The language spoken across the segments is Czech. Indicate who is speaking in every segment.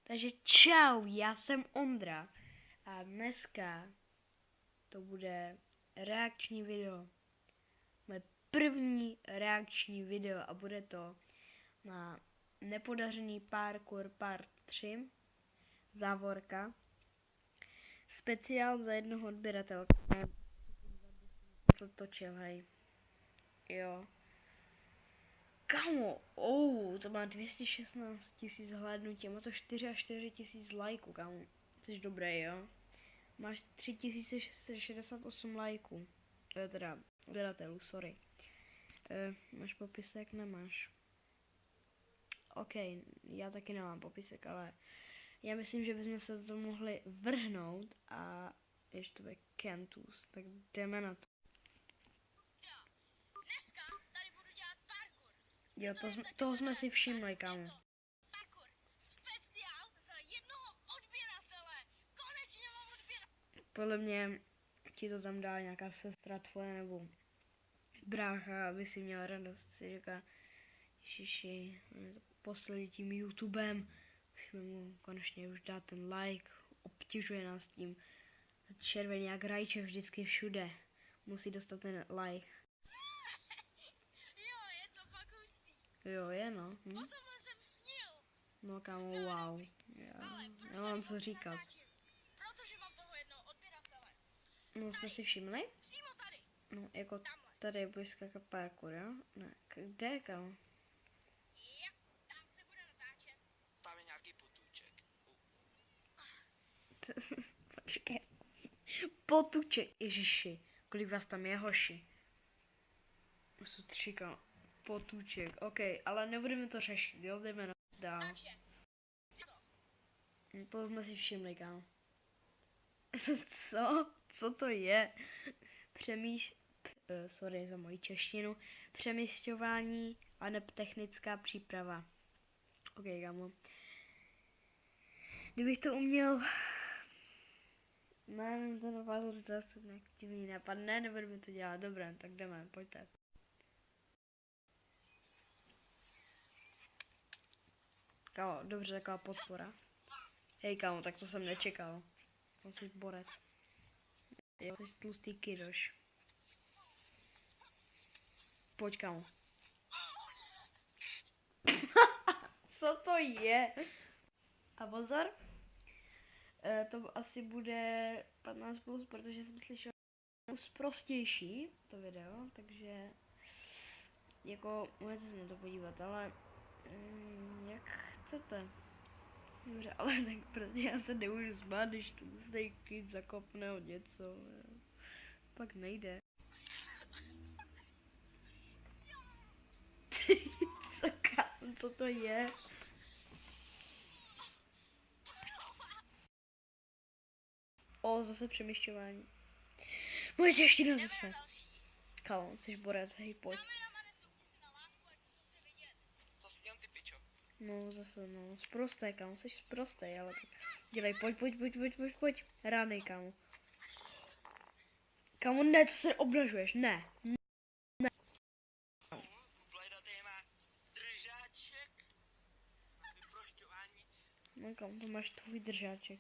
Speaker 1: Takže čau, já jsem Ondra a dneska to bude reakční video. Moje první reakční video a bude to na nepodařený parkour part 3, závorka. Speciál za jednoho odběratele. To točil, hej. Jo. Kamo, to má 216 000 zhlédnutí, má to 4 000 lajků, kamo. Jsi dobrý, jo? Máš 3668 lajků. Teda, odběratelů, sorry. Máš popisek? Nemáš. OK, já taky nemám popisek, ale já myslím, že bychom se to mohli vrhnout a ještě to bude Kentus, tak jdeme na to. Jo, toho jsme si všimli, kámo. Podle mě ti to tam dá nějaká sestra tvoje nebo brácha, aby si měla radost. Si říká, ježiši, poslali tím YouTubem, musíme mu konečně už dát ten like, obtěžuje nás tím. Červený jak rajče vždycky všude, musí dostat ten like.
Speaker 2: Jo, je to fakt hustý.
Speaker 1: Jo, je no.
Speaker 2: O tomhle jsem snil.
Speaker 1: No kámo, wow. Já mám co říkat.
Speaker 2: Protože mám toho jednoho odběratele.
Speaker 1: No, jste si všimli?
Speaker 2: Přímo tady.
Speaker 1: No, jako
Speaker 2: Tamhle.
Speaker 1: tady budeš skákat parkour, jo? Ne, kde, kámo?
Speaker 2: Jo, tam se bude natáčet.
Speaker 3: Tam je nějaký potůček.
Speaker 1: Počkej. Potuček, ježiši. Kolik vás tam je, hoši? Jsou 3, kámo. Potůček, OK, ale nebudeme to řešit, jo? Jdeme dál.
Speaker 2: Takže.
Speaker 1: No, to jsme si všimli, kámo. Co? Co to je? Sorry za moji češtinu. Přemísťování a technická příprava. OK, kámo. Kdybych to uměl... Ne, to napadlo, že to asi nějak divný nápad. Ne, nebudeme to dělat. Dobré, tak jdeme, pojďte. Kámo, dobře, taková podpora. Hej, kámo, tak to jsem nečekal. Jsi borec. Jsi tlustý kydoš. Pojď, kámo. Co to je? A pozor. To asi bude 15+, protože jsem slyšel prostější to video, takže jako můžete se na to podívat, ale jak chcete. Dobře, ale tak prostě já se nemůžu smát, když tu kid zakopne o něco. Pak nejde. Co to je? Zase přemýšťování. Moje čeština zase. Kámo, jsi borec, hej, pojď. No, zase, no, sprostej, kámo, jsi sprostej, ale tak dělej, pojď. Ránej, kámo. Kámo, ne, co se obnažuješ, ne. No, kámo, to máš tvůj držáček.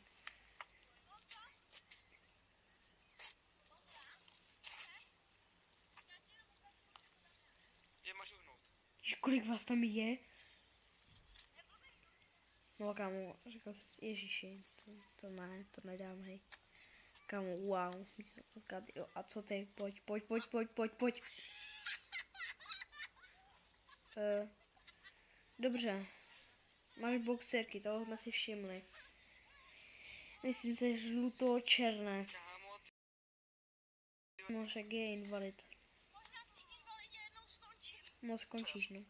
Speaker 1: Kolik vás tam je? No, kámo, říkal jsi, ježiši, to ne, to nedám, hej. Kámo, wow, jo, a co ty, pojď. Dobře, máš boxerky, toho jsme si všimli. Myslím si, že žluto-černé. No, však je invalid. No, skončíš, no.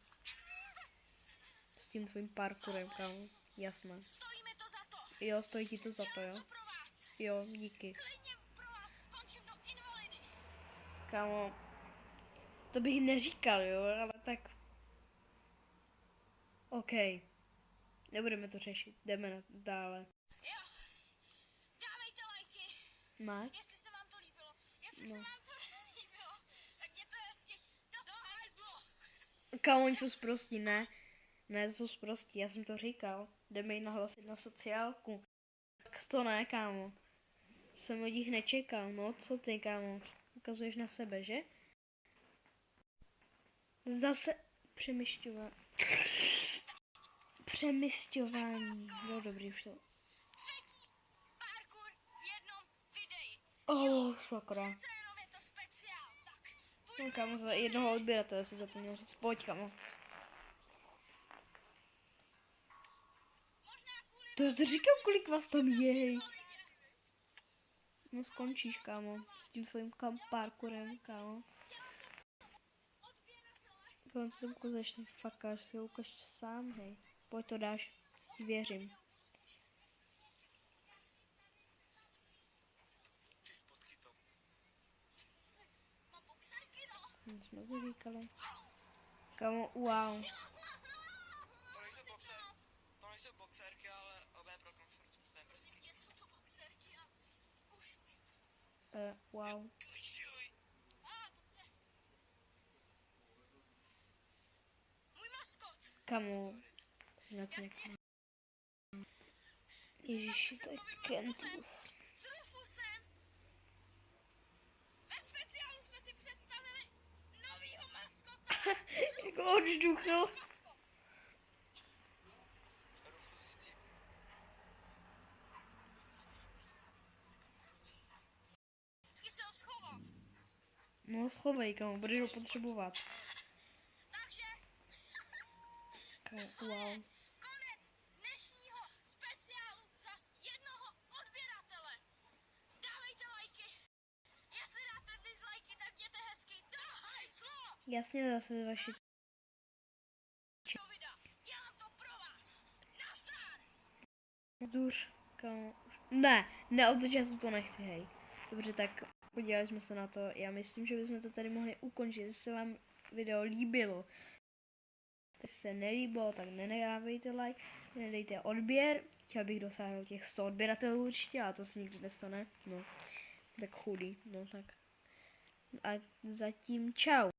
Speaker 1: S tím tvým parkourem, kámo. Jasné. Jo, stojí ti to za to, jo. Jo, díky. Kámo, to bych neříkal, jo, ale tak. OK. Nebudeme to řešit, jdeme dále.
Speaker 2: Jo, dávejte lajky.
Speaker 1: Máš?
Speaker 2: Jestli se vám to líbilo. Tak jděte hezky do hajzlu.
Speaker 1: Kámo, oni jsou sprostí, ne? Ne, to jsou prostě, já jsem to říkal. Jdeme jí nahlasit na sociálku. Tak to ne, kámo. Jsem od nich nečekal, no, co ty, kámo? Ukazuješ na sebe, že? Zase přemysťování. No dobrý, už to.
Speaker 2: Třetí parkour v jednom videi.
Speaker 1: Sakra.
Speaker 2: Přece jenom je to speciál. Tak,
Speaker 1: No
Speaker 2: budeme
Speaker 1: kámo, za jednoho odběratele si zapomněl říct. Pojď, kámo.
Speaker 2: možná kvůli
Speaker 1: To jsi říkal, kolik vás tam je, hej.
Speaker 2: lidem.
Speaker 1: No skončíš, kámo. S tím svým parkourem, kámo. Kámo, co to ukazuješ, ten fakář, si ho ukaž sám, hej. Pojď to dáš. Věřím.
Speaker 3: Ty spotky tam.
Speaker 2: Mám boxerky, no.
Speaker 1: Jsme to říkali. Kámo, wow.
Speaker 3: To nejsou boxerky, ale obé pro komfort. To je prostě.
Speaker 2: Prostě jsou to boxerky a už.
Speaker 1: Wow.
Speaker 3: Kušuj.
Speaker 2: A, dobře. Můj maskot.
Speaker 1: Kámo. Na to nechci. Ježiši, to je Kentus.
Speaker 2: S Rufusem. Ve speciálu jsme si představili novýho maskota.
Speaker 1: Jako odžduchl.
Speaker 2: Maskot.
Speaker 3: Rufus chci.
Speaker 2: Vždycky se ho schoval.
Speaker 1: No schovej, kámo, budeš ho potřebovat.
Speaker 2: Takže
Speaker 1: Kámo, wow.
Speaker 2: konec dnešního speciálu za jednoho odběratele. Dávejte lajky. Jestli dáte dislajky, tak jděte hezky do hajzlu.
Speaker 1: Jasně zase vaši.
Speaker 2: Do videa. Dělám to pro vás. Nazdar.
Speaker 1: Duř, kámo. Ne, od začátku to nechci, hej. Dobře, tak podívali jsme se na to. Já myslím, že bychom to tady mohli ukončit, jestli se vám video líbilo. Jestli se nelíbilo, tak nenechávejte like, nedejte odběr. Chtěl bych dosáhnout těch 100 odběratelů určitě, ale to se nikdy nestane. No, tak chudý, no tak. A zatím čau.